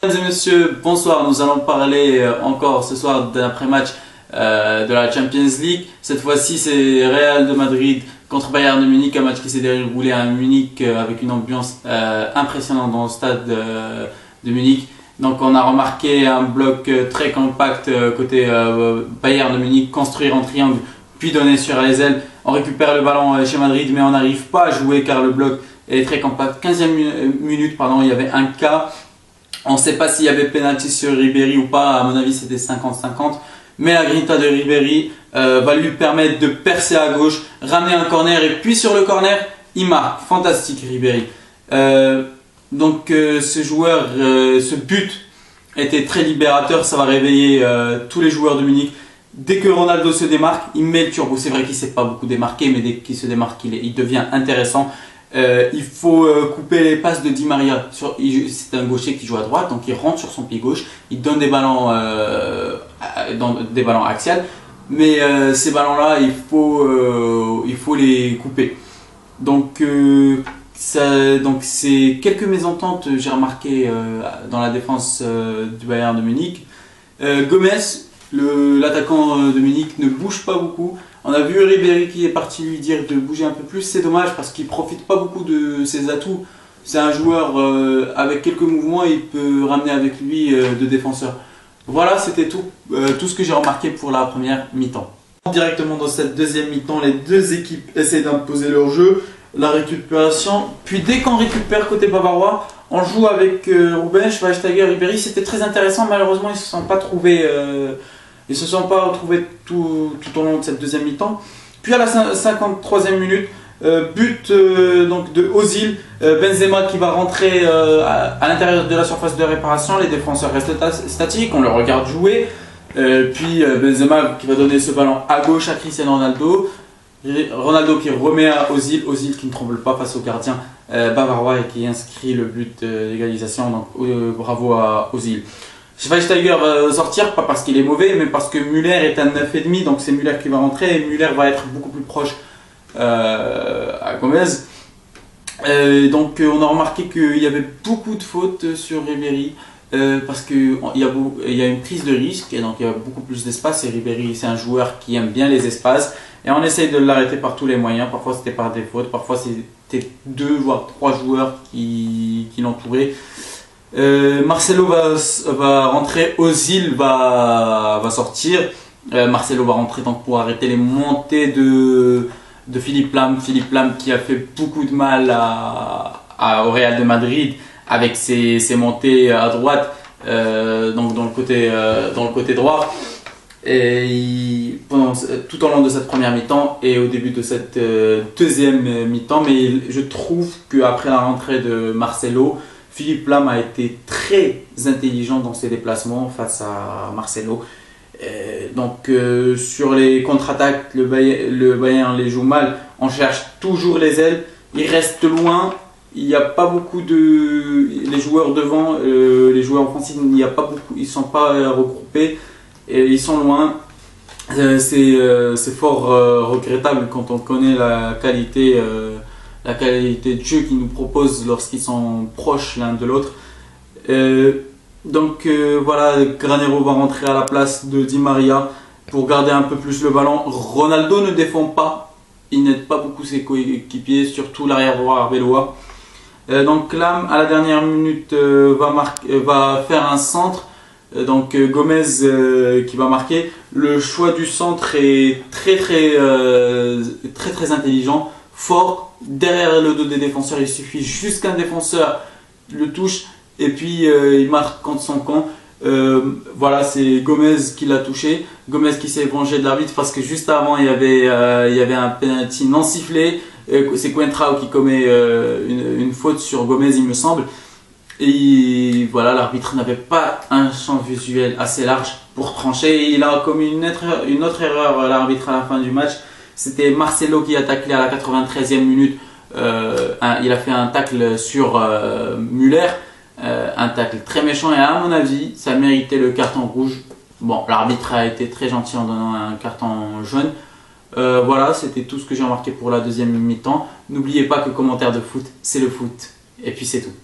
Mesdames et messieurs, bonsoir. Nous allons parler encore ce soir d'un après-match de la Champions League. Cette fois-ci, c'est Real de Madrid contre Bayern de Munich, un match qui s'est déroulé à Munich avec une ambiance impressionnante dans le stade de Munich. Donc on a remarqué un bloc très compact côté Bayern de Munich, construire en triangle puis donner sur les ailes. On récupère le ballon chez Madrid mais on n'arrive pas à jouer car le bloc est très compact. 15e minute, il y avait un cas. On ne sait pas s'il y avait penalty sur Ribéry ou pas, à mon avis c'était 50-50. Mais la grinta de Ribéry va lui permettre de percer à gauche, ramener un corner et puis sur le corner, il marque. Fantastique Ribéry. Ce joueur, ce but était très libérateur, ça va réveiller tous les joueurs de Munich. Dès que Ronaldo se démarque, il met le turbo. C'est vrai qu'il ne s'est pas beaucoup démarqué, mais dès qu'il se démarque, il devient intéressant. Il faut couper les passes de Di Maria. C'est un gaucher qui joue à droite, donc il rentre sur son pied gauche, il donne des ballons, axiales, mais ces ballons-là, il faut les couper. Donc c'est quelques mésententes j'ai remarqué dans la défense du Bayern de Munich. Gomez, l'attaquant de Munich, ne bouge pas beaucoup. On a vu Ribéry qui est parti lui dire de bouger un peu plus. C'est dommage parce qu'il ne profite pas beaucoup de ses atouts. C'est un joueur avec quelques mouvements, il peut ramener avec lui deux défenseurs. Voilà, c'était tout ce que j'ai remarqué pour la première mi-temps. Directement dans cette deuxième mi-temps, les deux équipes essaient d'imposer leur jeu, la récupération. Puis dès qu'on récupère côté bavarois, on joue avec Ruben, Schweinsteiger, Ribéry. C'était très intéressant. Malheureusement, ils ne se sont pas trouvés. Ils se sont pas retrouvés tout au long de cette deuxième mi-temps. Puis à la 53e minute, but de Ozil, Benzema qui va rentrer à l'intérieur de la surface de réparation. Les défenseurs restent statiques, on le regarde jouer. Puis Benzema qui va donner ce ballon à gauche à Cristiano Ronaldo. Ronaldo qui remet à Ozil, Ozil qui ne tremble pas face au gardien bavarois et qui inscrit le but d'égalisation. Donc bravo à Ozil. Schweinsteiger va sortir, pas parce qu'il est mauvais, mais parce que Müller est un 9,5, donc c'est Müller qui va rentrer et Müller va être beaucoup plus proche à Gomez. On a remarqué qu'il y avait beaucoup de fautes sur Ribéry parce qu'il y a une prise de risque et donc il y a beaucoup plus d'espace. Et Ribéry, c'est un joueur qui aime bien les espaces et on essaye de l'arrêter par tous les moyens. Parfois c'était par des fautes, parfois c'était 2 voire 3 joueurs qui l'entouraient. Marcelo va rentrer, Ozil va sortir. Marcelo va rentrer donc pour arrêter les montées de Philippe Lahm. Philippe Lahm qui a fait beaucoup de mal au Real de Madrid avec ses montées à droite, donc dans le côté droit. Et tout au long de cette première mi-temps et au début de cette deuxième mi-temps, mais je trouve qu'après la rentrée de Marcelo, Philippe Lahm a été très intelligent dans ses déplacements face à Marcelo. Sur les contre-attaques, le Bayern les joue mal. On cherche toujours les ailes. Ils restent loin. Il n'y a pas beaucoup de... Les joueurs devant, les joueurs offensifs, il n'y a pas beaucoup. Ils ne sont pas regroupés. Et ils sont loin. C'est fort regrettable quand on connaît la qualité de jeu qu'ils nous proposent lorsqu'ils sont proches l'un de l'autre. Granero va rentrer à la place de Di Maria pour garder un peu plus le ballon. Ronaldo ne défend pas, il n'aide pas beaucoup ses coéquipiers, surtout l'arrière droit arbelois. Lahm à la dernière minute va faire un centre. Gomez qui va marquer. Le choix du centre est très intelligent, fort. Derrière le dos des défenseurs, il suffit juste qu'un défenseur le touche et puis il marque contre son camp. C'est Gomez qui l'a touché. Gomez qui s'est vengé de l'arbitre parce que juste avant il y avait un penalty non sifflé. C'est Coentrao qui commet une faute sur Gomez, il me semble. Et voilà, l'arbitre n'avait pas un champ visuel assez large pour trancher. Il a commis une autre erreur, l'arbitre, à la fin du match. C'était Marcelo qui a taclé à la 93e minute. Il a fait un tacle sur Müller, un tacle très méchant et à mon avis, ça méritait le carton rouge. Bon, l'arbitre a été très gentil en donnant un carton jaune. C'était tout ce que j'ai remarqué pour la deuxième mi-temps. N'oubliez pas que commentaire de foot, c'est le foot. Et puis c'est tout.